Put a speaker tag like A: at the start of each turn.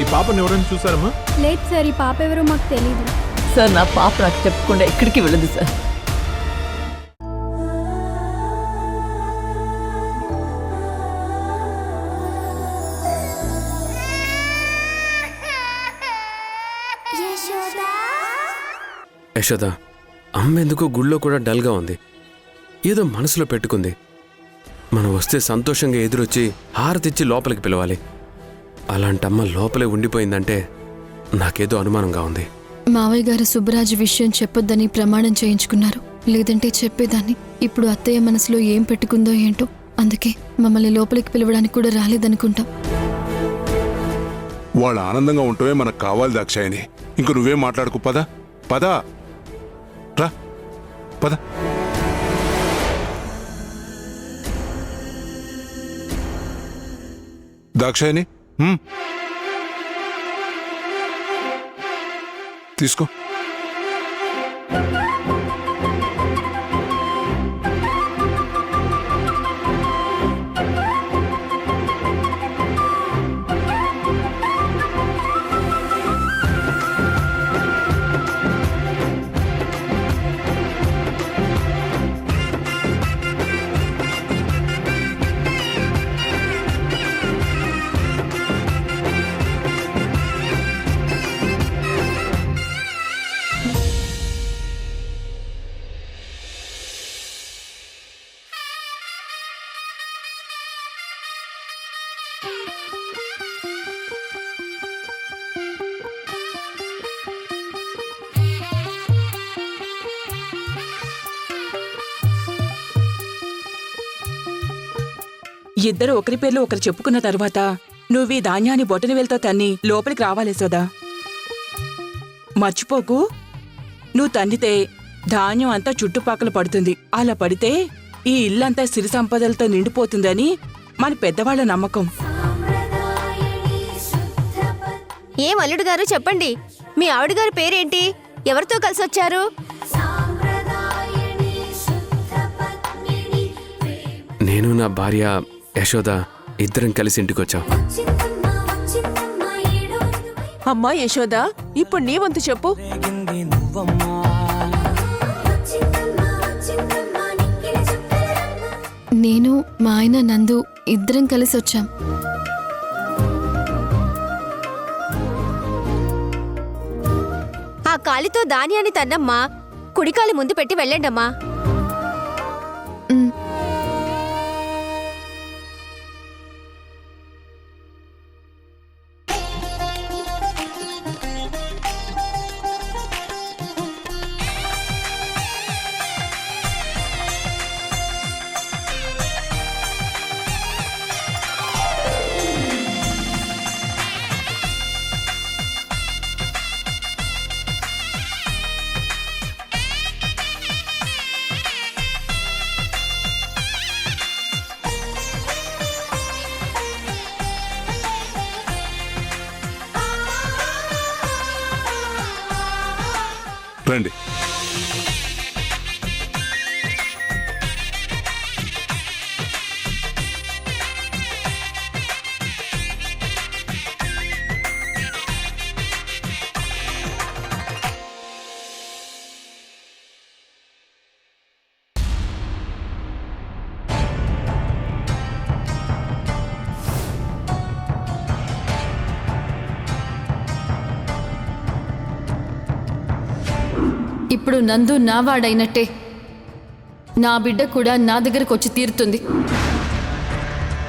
A: ఈ పాపని ఎవరైనా చూసారమ్మా?
B: లేదు సార్, ఈ పాప ఎవరో మాకు తెలీదు
C: సార్. నా పాప నాకు చెప్పకుండా ఎక్కడికి వెళ్ళదు సార్.
D: యశోద, అమ్మ ఎందుకో గుళ్ళో కూడా డల్గా ఉంది. ఏదో మనసులో పెట్టుకుంది. మనం వస్తే సంతోషంగా ఎదురొచ్చి హారతిచ్చి లోపలికి పిలవాలి. అలాంటమ్మ లోపలే ఉండిపోయిందంటే నాకేదో అనుమానంగా ఉంది.
E: మావయ్య గారు సుబ్బరాజు విషయం చెప్పొద్దని ప్రమాణం చేయించుకున్నారు. లేదంటే చెప్పేదాన్ని. ఇప్పుడు అత్తయ్య మనసులో ఏం పెట్టుకుందో ఏంటో. అందుకే మమ్మల్ని లోపలికి పిలవడానికి కూడా రాలేదనుకుంటాం.
F: వాళ్ళు ఆనందంగా ఉంటమే మనకు కావాలి దాక్షాయిని. ఇంక నువ్వేం మాట్లాడుకు. పద పద రా పద. దాక్షాయిని తీసుకో.
G: ఇద్దరు ఒకరి పేర్లు ఒకరు చెప్పుకున్న తరువాత నువ్వీ ధాన్యాన్ని బొటని వేలుతో తన్ని లోపలికి రావాలి యశోదా. మర్చిపోకు, నువ్వు తన్నితే ధాన్యం అంతా చుట్టుపక్కల పడుతుంది. అలా పడితే ఈ ఇల్లంతా సిరి సంపదలతో నిండిపోతుందని మన పెద్దవాళ్ల నమ్మకం.
H: ఏం అల్లుడు గారు చెప్పండి, మీ ఆవిడ గారి పేరేంటి? ఎవరితో కలిసి వచ్చారు?
D: నేను నా భార్య యశోద ఇద్దరం కలిసి ఇంటికొచ్చాం.
C: అమ్మా యశోద, ఇప్పుడు నీ వంతు చెప్పు.
E: నేను మా ఆయన నందు ఇద్దరం కలిసి వచ్చాం.
H: ఆ కాలితో ధాన్యాన్ని తన్నమ్మా. కుడికాలి ముందు పెట్టి వెళ్ళండమ్మా.
F: రండి.
E: ఇప్పుడు నందు నా వాడైనట్టే నా బిడ్డ కూడా నా దగ్గరకు వచ్చి తీరుతుంది.